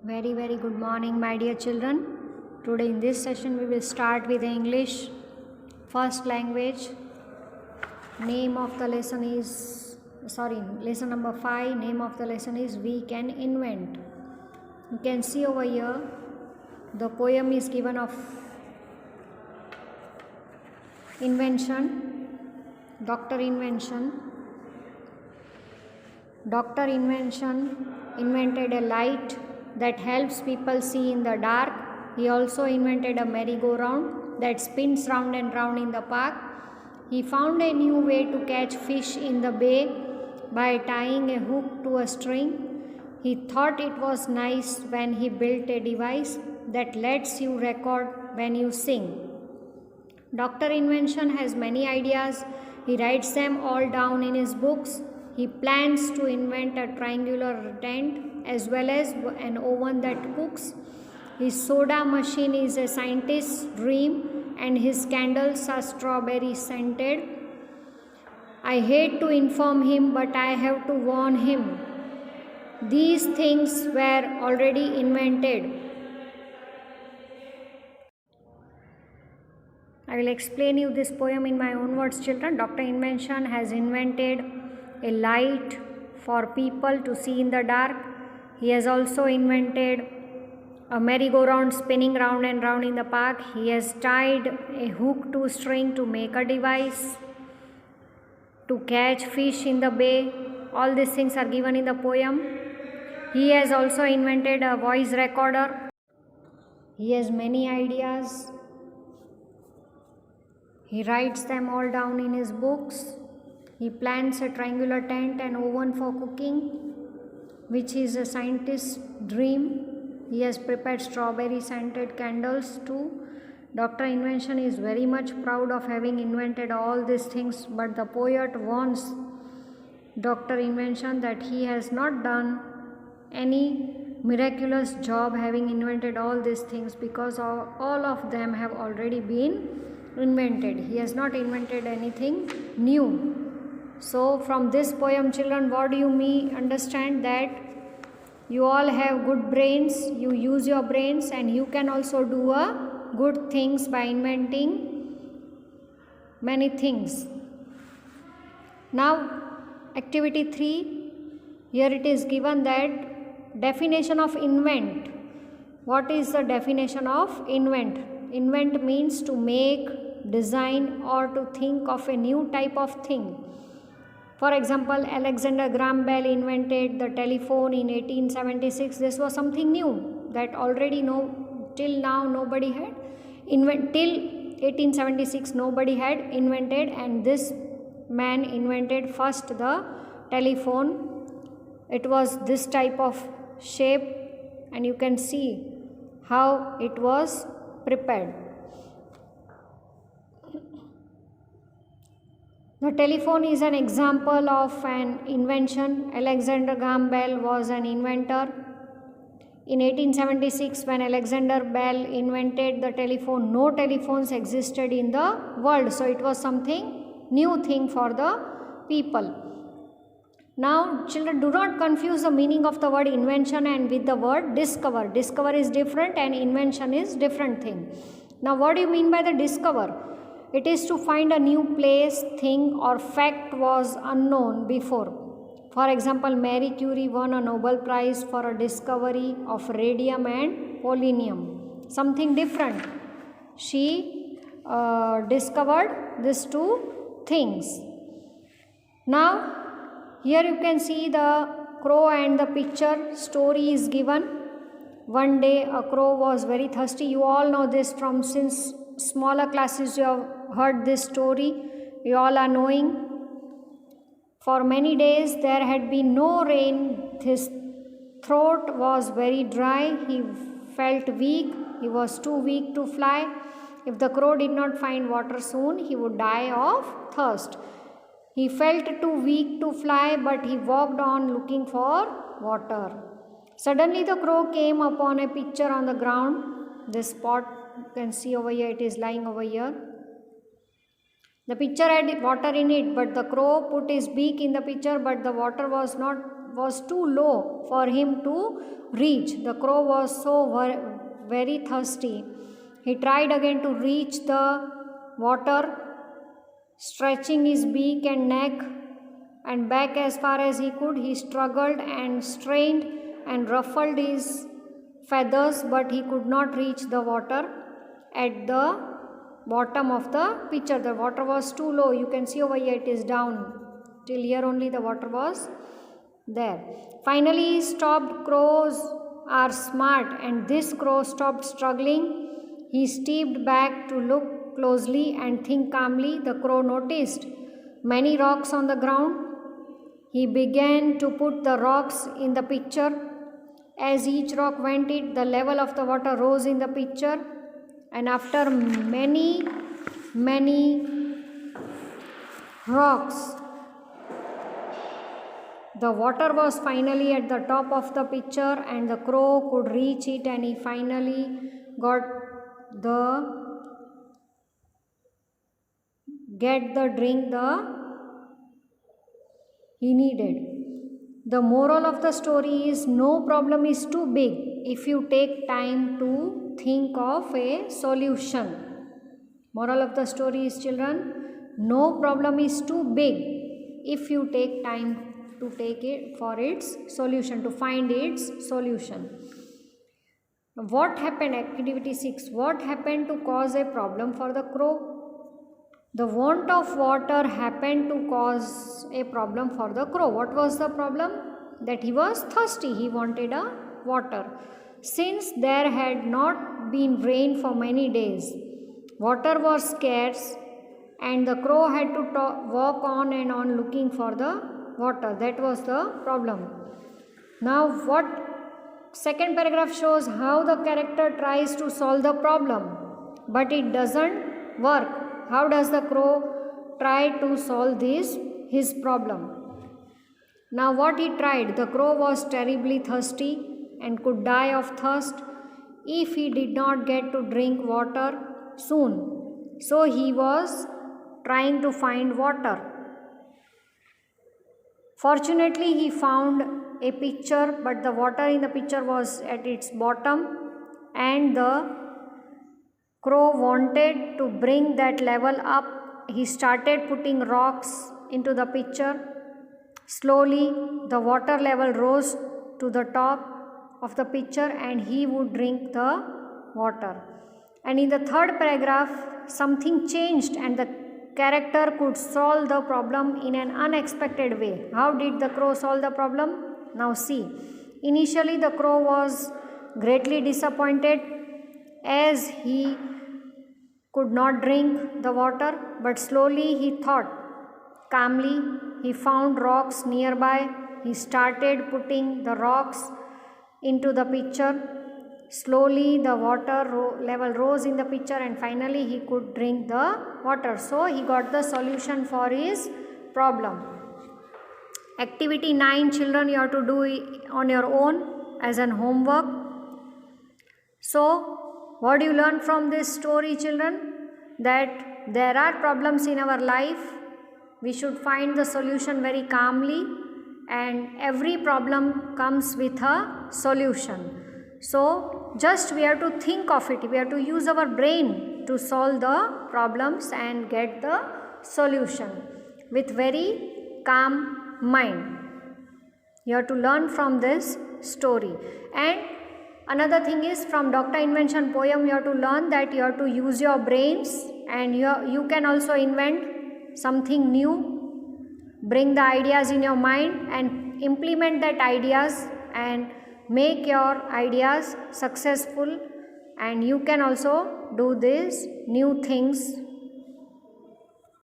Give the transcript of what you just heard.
Very good morning, my dear children. Today in this session we will start with the English first language. Name of the lesson is lesson number 5. Name of the lesson is We Can Invent. You can see over here the poem is given of invention, Dr. Invention. Dr. Invention invented a light that helps people see in the dark. He also invented a merry-go-round that spins round and round in the park. He found a new way to catch fish in the bay by tying a hook to a string. He thought it was nice when he built a device that lets you record when you sing. Dr. Invention has many ideas. He writes them all down in his books. He plans to invent a triangular tent as well as an oven that cooks. His soda machine is a scientist's dream and his candles are strawberry scented. I hate to inform him, but I have to warn him. These things were already invented. I will explain you this poem in my own words, children. Dr. Invention has invented a light for people to see in the dark. He has also invented a merry-go-round spinning round and round in the park. He has tied a hook to a string to make a device to catch fish in the bay. All these things are given in the poem. He has also invented a voice recorder. He has many ideas. He writes them all down in his books. He plans a triangular tent and oven for cooking, which is a scientist's dream. He has prepared strawberry scented candles too. Dr. Invention is very much proud of having invented all these things, but the poet warns Dr. Invention that he has not done any miraculous job having invented all these things because all of them have already been invented. He has not invented anything new. So from this poem, children, what do you understand? That you all have good brains, you use your brains and you can also do good things by inventing many things. Now activity 3, here it is given that definition of invent. What is the definition of invent? Invent means to make, design or to think of a new type of thing. For example, Alexander Graham Bell invented the telephone in 1876. This was something new that already till now nobody had invented. Till 1876 nobody had invented, and this man invented first the telephone. It was this type of shape and you can see how it was prepared. The telephone is an example of an invention. Alexander Graham Bell was an inventor. In 1876, when Alexander Bell invented the telephone, no telephones existed in the world. So it was something new thing for the people. Now, children, do not confuse the meaning of the word invention and with the word discover. Discover is different and invention is different thing. Now, what do you mean by the discover? It is to find a new place, thing or fact was unknown before. For example, Marie Curie won a Nobel Prize for a discovery of radium and polonium. Something different. She discovered these two things. Now, here you can see the crow and the picture story is given. One day a crow was very thirsty. You all know this from since smaller classes you have heard this story. You all are knowing. For many days there had been no rain. His throat was very dry. He felt weak. He was too weak to fly. If the crow did not find water soon, he would die of thirst. He felt too weak to fly, but he walked on looking for water. Suddenly the crow came upon a pitcher on the ground. This spot you can see over here, it is lying over here. The pitcher had water in it, but the crow put his beak in the pitcher, but the water was not was too low for him to reach. The crow was so very thirsty. He tried again to reach the water, stretching his beak and neck and back as far as he could. He struggled and strained and ruffled his feathers, but he could not reach the water at the bottom of the pitcher. The water was too low. You can see over here it is down. Till here only the water was there. Finally he stopped. Crows are smart, and this crow stopped struggling. He stepped back to look closely and think calmly. The crow noticed many rocks on the ground. He began to put the rocks in the pitcher. As each rock went in, the level of the water rose in the pitcher, and after many rocks, the water was finally at the top of the pitcher, and the crow could reach it, and he finally get the drink he needed. The moral of the story is no problem is too big if you take time to think of a solution. Moral of the story is, children, no problem is too big if you take time to take it for its solution, to find its solution. What happened? Activity 6. What happened to cause a problem for the crow? The want of water happened to cause a problem for the crow. What was the problem? That he was thirsty. He wanted a water. Since there had not been rain for many days, water was scarce, and the crow had to walk on and on looking for the water. That was the problem. Now what second paragraph shows how the character tries to solve the problem, but it doesn't work. How does the crow try to solve his problem? Now what he tried, the crow was terribly thirsty and could die of thirst if he did not get to drink water soon. So he was trying to find water. Fortunately, he found a pitcher, but the water in the pitcher was at its bottom, and the crow wanted to bring that level up. He started putting rocks into the pitcher. Slowly, the water level rose to the top of the pitcher, and he would drink the water. And in the third paragraph, something changed, and the character could solve the problem in an unexpected way. How did the crow solve the problem? Now see. Initially, the crow was greatly disappointed as he could not drink the water, but slowly he thought calmly. He found rocks nearby. He started putting the rocks into the pitcher. Slowly the water level rose in the pitcher, and finally he could drink the water. So he got the solution for his problem. Activity 9, children, you have to do it on your own as an homework. So what do you learn from this story, children? That there are problems in our life. We should find the solution very calmly, and every problem comes with a solution. So just we have to think of it. We have to use our brain to solve the problems and get the solution with very calm mind. You have to learn from this story. And another thing is, from Dr. Invention poem, you have to learn that you have to use your brains, and you can also invent something new, bring the ideas in your mind and implement that ideas and make your ideas successful, and you can also do these new things